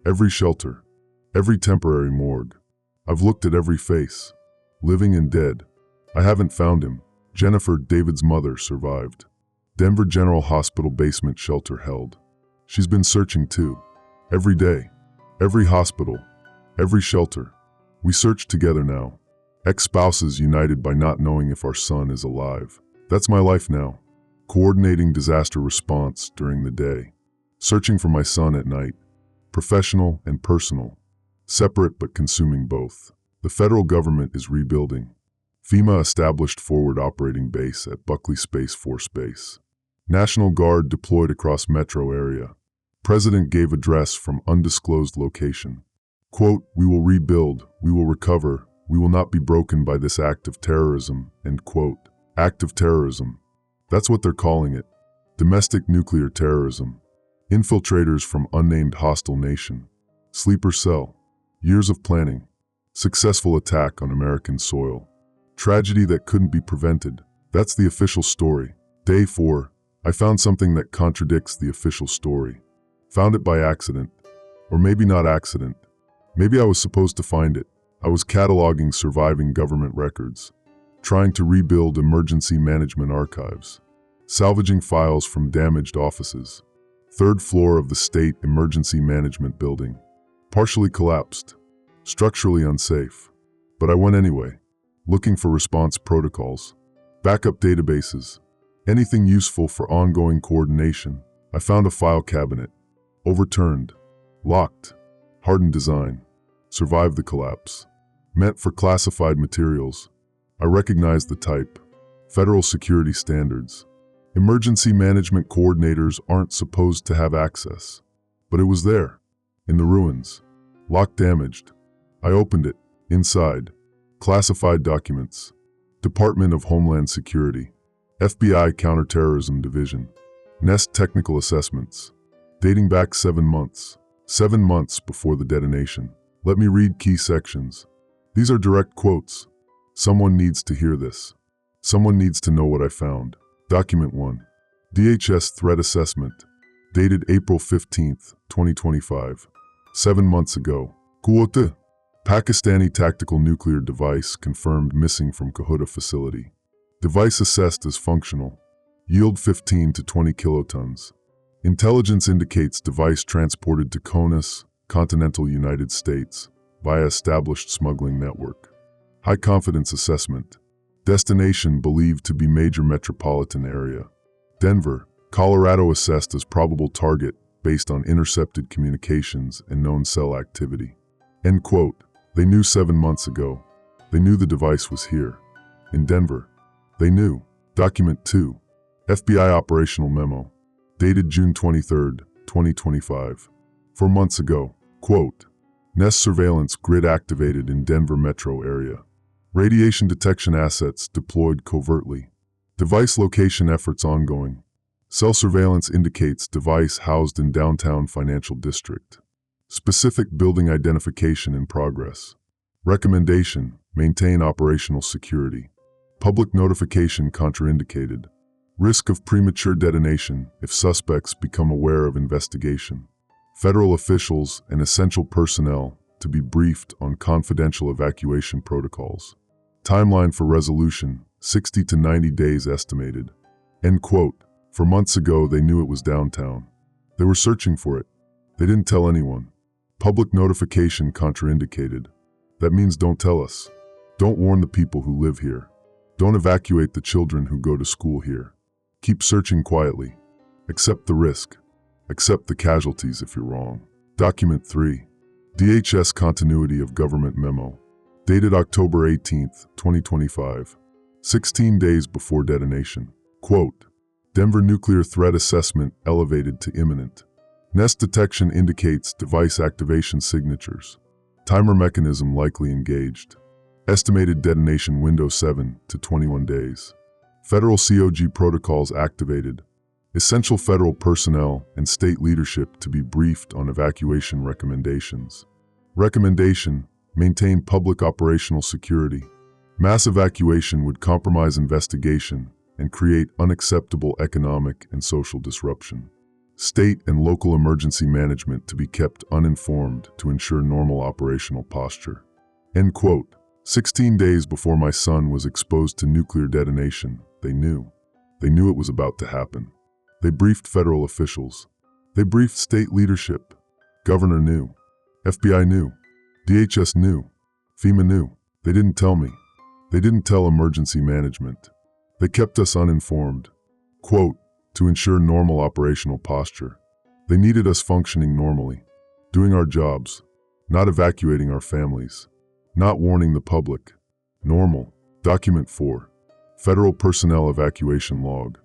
Every shelter. Every temporary morgue. I've looked at every face. Living and dead. I haven't found him. Jennifer, David's mother, survived. Denver General Hospital basement shelter held. She's been searching too. Every day. Every hospital. Every shelter. We search together now. Ex-spouses united by not knowing if our son is alive. That's my life now. Coordinating disaster response during the day. Searching for my son at night. Professional and personal. Separate but consuming both. The federal government is rebuilding. FEMA established forward operating base at Buckley Space Force Base. National Guard deployed across metro area. President gave address from undisclosed location. Quote, "We will rebuild, we will recover, we will not be broken by this act of terrorism," end quote. Act of terrorism. That's what they're calling it. Domestic nuclear terrorism. Infiltrators from unnamed hostile nation. Sleeper cell. Years of planning. Successful attack on American soil. Tragedy that couldn't be prevented. That's the official story. Day 4. I found something that contradicts the official story. Found it by accident. Or maybe not accident. Maybe I was supposed to find it. I was cataloging surviving government records. Trying to rebuild emergency management archives. Salvaging files from damaged offices. 3rd floor of the State Emergency Management Building. Partially collapsed. Structurally unsafe. But I went anyway. Looking for response protocols. Backup databases. Anything useful for ongoing coordination. I found a file cabinet. Overturned. Locked. Hardened design. Survived the collapse. Meant for classified materials. I recognized the type. Federal security standards. Emergency management coordinators aren't supposed to have access. But it was there. In the ruins. Lock damaged. I opened it. Inside. Classified documents. Department of Homeland Security. FBI Counterterrorism Division. NEST Technical Assessments. Dating back 7 months. 7 months before the detonation. Let me read key sections. These are direct quotes. Someone needs to hear this. Someone needs to know what I found. Document 1. DHS Threat Assessment. Dated April 15th, 2025. 7 months ago. Quote. Pakistani tactical nuclear device confirmed missing from Kahuta facility. Device assessed as functional. Yield 15 to 20 kilotons. Intelligence indicates device transported to CONUS, continental United States, via established smuggling network. High confidence assessment. Destination believed to be major metropolitan area. Denver, Colorado assessed as probable target based on intercepted communications and known cell activity. End quote. They knew 7 months ago. They knew the device was here. In Denver. They knew. Document 2. FBI Operational Memo. Dated June 23, 2025. 4 months ago. Quote. Nest surveillance grid activated in Denver metro area. Radiation detection assets deployed covertly. Device location efforts ongoing. Cell surveillance indicates device housed in downtown financial district. Specific building identification in progress. Recommendation, maintain operational security. Public notification contraindicated. Risk of premature detonation if suspects become aware of investigation. Federal officials and essential personnel to be briefed on confidential evacuation protocols. Timeline for resolution, 60 to 90 days estimated. End quote. 4 months ago they knew it was downtown. They were searching for it. They didn't tell anyone. Public notification contraindicated. That means don't tell us. Don't warn the people who live here. Don't evacuate the children who go to school here. Keep searching quietly. Accept the risk. Accept the casualties if you're wrong. Document 3. DHS Continuity of Government Memo. Dated October 18, 2025. 16 days before detonation. Quote. Denver nuclear threat assessment elevated to imminent. Nest detection indicates device activation signatures. Timer mechanism likely engaged. Estimated detonation window 7 to 21 days. Federal COG protocols activated. Essential federal personnel and state leadership to be briefed on evacuation recommendations. Recommendation, maintain public operational security. Mass evacuation would compromise investigation and create unacceptable economic and social disruption. State and local emergency management to be kept uninformed to ensure normal operational posture. End quote. 16 days before my son was exposed to nuclear detonation, they knew. They knew it was about to happen. They briefed federal officials. They briefed state leadership. Governor knew. FBI knew. DHS knew. FEMA knew. They didn't tell me. They didn't tell emergency management. They kept us uninformed. Quote, to ensure normal operational posture. They needed us functioning normally, doing our jobs, not evacuating our families, not warning the public. Normal. Document 4. Federal Personnel Evacuation Log.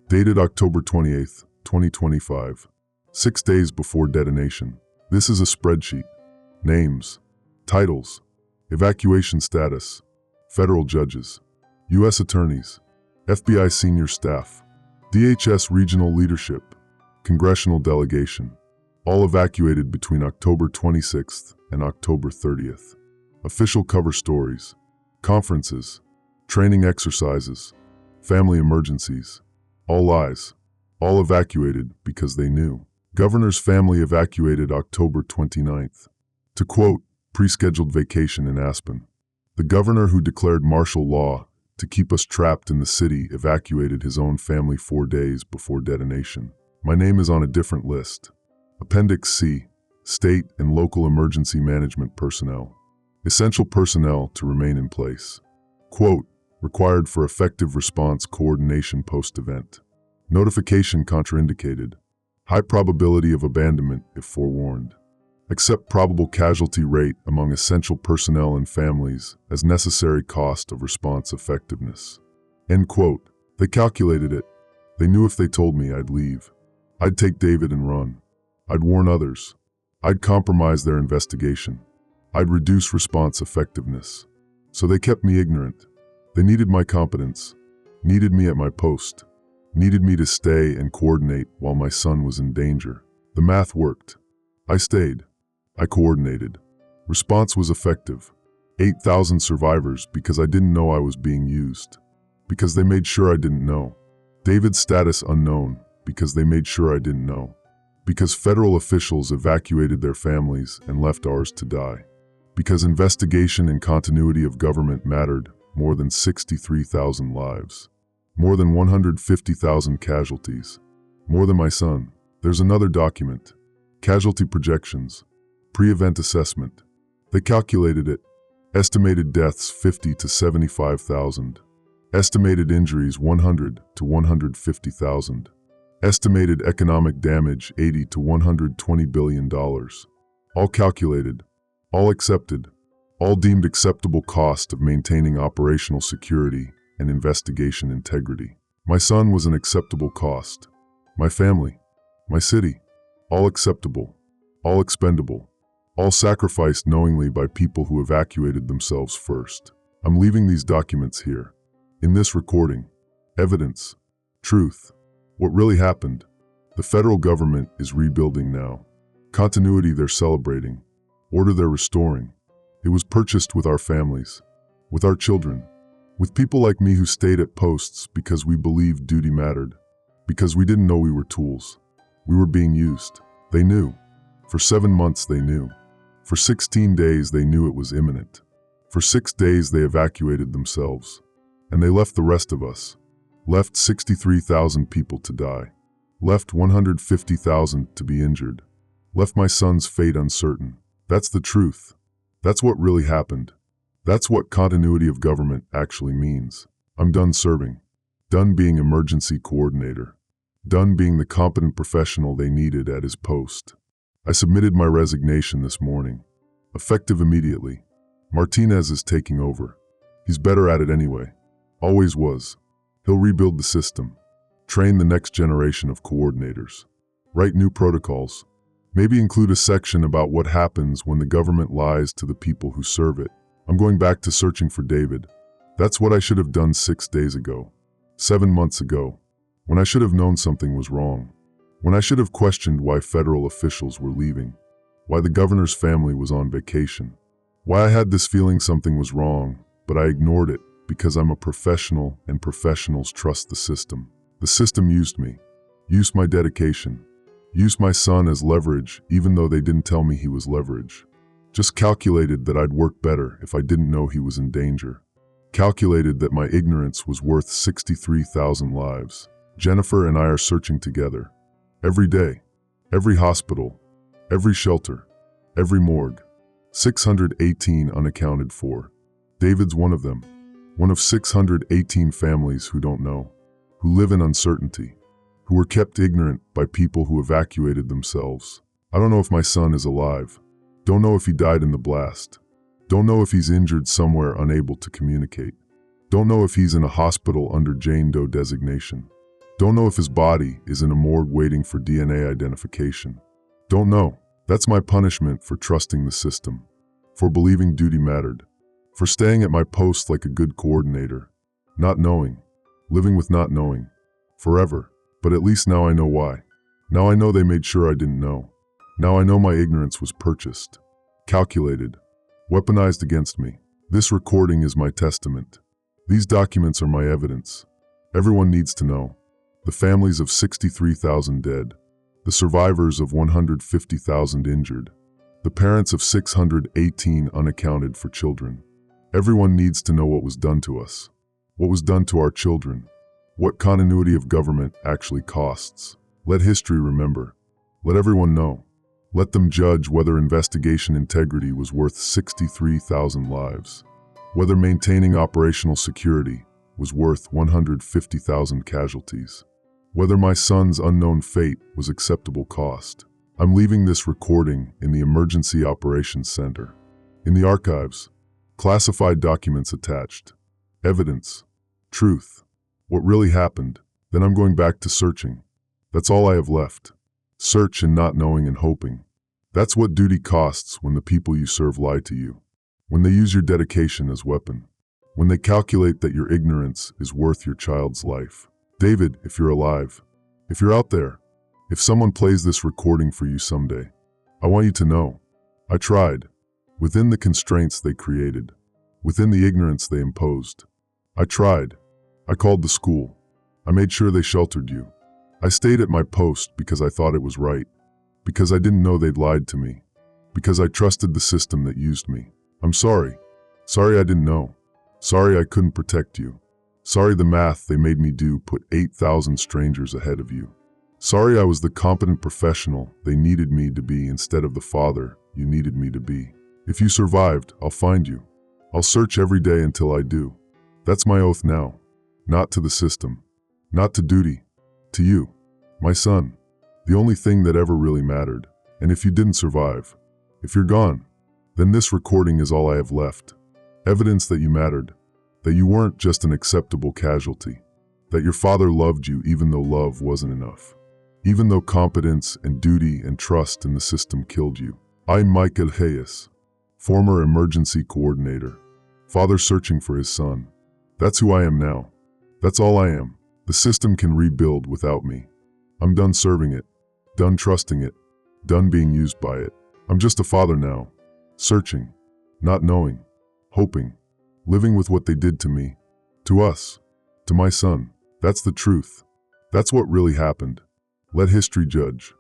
Dated October 28, 2025. 6 days before detonation. This is a spreadsheet. Names. Titles. Evacuation status. Federal judges. U.S. attorneys. FBI senior staff. DHS regional leadership. Congressional delegation. All evacuated between October 26th and October 30th. Official cover stories. Conferences. Training exercises. Family emergencies. All lies. All evacuated because they knew. Governor's family evacuated October 29th. To quote, pre-scheduled vacation in Aspen. The governor who declared martial law to keep us trapped in the city evacuated his own family 4 days before detonation. My name is on a different list. Appendix C. State and local emergency management personnel. Essential personnel to remain in place. Quote, required for effective response coordination post-event. Notification contraindicated. High probability of abandonment if forewarned. Accept probable casualty rate among essential personnel and families as necessary cost of response effectiveness. End quote. They calculated it. They knew if they told me I'd leave. I'd take David and run. I'd warn others. I'd compromise their investigation. I'd reduce response effectiveness. So they kept me ignorant. They needed my competence. Needed me at my post. Needed me to stay and coordinate while my son was in danger. The math worked. I stayed. I coordinated. Response was effective. 8,000 survivors because I didn't know I was being used. Because they made sure I didn't know. David's status unknown because they made sure I didn't know. Because federal officials evacuated their families and left ours to die. Because investigation and continuity of government mattered more than 63,000 lives. More than 150,000 casualties. More than my son. There's another document. Casualty projections. Pre-event assessment. They calculated it. Estimated deaths 50 to 75,000. Estimated injuries 100 to 150,000. Estimated economic damage $80 to $120 billion. All calculated. All accepted. All deemed acceptable cost of maintaining operational security and investigation integrity. My son was an acceptable cost. My family. My city. All acceptable. All expendable. All sacrificed knowingly by people who evacuated themselves first. I'm leaving these documents here. In this recording. Evidence. Truth. What really happened. The federal government is rebuilding now. Continuity they're celebrating. Order they're restoring. It was purchased with our families. With our children. With people like me who stayed at posts because we believed duty mattered. Because we didn't know we were tools. We were being used. They knew. For 7 months they knew. For 16 days they knew it was imminent. For 6 days they evacuated themselves. And they left the rest of us. Left 63,000 people to die. Left 150,000 to be injured. Left my son's fate uncertain. That's the truth. That's what really happened. That's what continuity of government actually means. I'm done serving. Done being emergency coordinator. Done being the competent professional they needed at his post. I submitted my resignation this morning. Effective immediately. Martinez is taking over. He's better at it anyway. Always was. He'll rebuild the system. Train the next generation of coordinators. Write new protocols. Maybe include a section about what happens when the government lies to the people who serve it. I'm going back to searching for David. That's what I should have done 6 days ago. 7 months ago. When I should have known something was wrong. When I should have questioned why federal officials were leaving. Why the governor's family was on vacation. Why I had this feeling something was wrong, but I ignored it because I'm a professional and professionals trust the system. The system used me. Used my dedication. Used my son as leverage even though they didn't tell me he was leverage. Just calculated that I'd work better if I didn't know he was in danger. Calculated that my ignorance was worth 63,000 lives. Jennifer and I are searching together. Every day. Every hospital. Every shelter. Every morgue. 618 unaccounted for. David's one of them. One of 618 families who don't know. Who live in uncertainty. Who were kept ignorant by people who evacuated themselves. I don't know if my son is alive. Don't know if he died in the blast. Don't know if he's injured somewhere unable to communicate. Don't know if he's in a hospital under Jane Doe designation. Don't know if his body is in a morgue waiting for DNA identification. Don't know. That's my punishment for trusting the system. For believing duty mattered. For staying at my post like a good coordinator. Not knowing. Living with not knowing. Forever. But at least now I know why. Now I know they made sure I didn't know. Now I know my ignorance was purchased. Calculated. Weaponized against me. This recording is my testament. These documents are my evidence. Everyone needs to know. The families of 63,000 dead. The survivors of 150,000 injured. The parents of 618 unaccounted for children. Everyone needs to know what was done to us. What was done to our children. What continuity of government actually costs. Let history remember. Let everyone know. Let them judge whether investigation integrity was worth 63,000 lives. Whether maintaining operational security was worth 150,000 casualties. Whether my son's unknown fate was acceptable cost. I'm leaving this recording in the Emergency Operations Center. In the archives. Classified documents attached. Evidence. Truth. What really happened. Then I'm going back to searching. That's all I have left. Search and not knowing and hoping. That's what duty costs when the people you serve lie to you. When they use your dedication as weapon. When they calculate that your ignorance is worth your child's life. David, if you're alive, if you're out there, if someone plays this recording for you someday, I want you to know, I tried. Within the constraints they created. Within the ignorance they imposed. I tried. I called the school. I made sure they sheltered you. I stayed at my post because I thought it was right. Because I didn't know they'd lied to me. Because I trusted the system that used me. I'm sorry. Sorry I didn't know. Sorry I couldn't protect you. Sorry the math they made me do put 8,000 strangers ahead of you. Sorry I was the competent professional they needed me to be instead of the father you needed me to be. If you survived, I'll find you. I'll search every day until I do. That's my oath now. Not to the system. Not to duty. To you. My son. The only thing that ever really mattered. And if you didn't survive, if you're gone, then this recording is all I have left. Evidence that you mattered. That you weren't just an acceptable casualty. That your father loved you even though love wasn't enough. Even though competence and duty and trust in the system killed you. I'm Michael Hayes, former emergency coordinator. Father searching for his son. That's who I am now. That's all I am. The system can rebuild without me. I'm done serving it. Done trusting it. Done being used by it. I'm just a father now. Searching. Not knowing. Hoping. Living with what they did to me. To us. To my son. That's the truth. That's what really happened. Let history judge.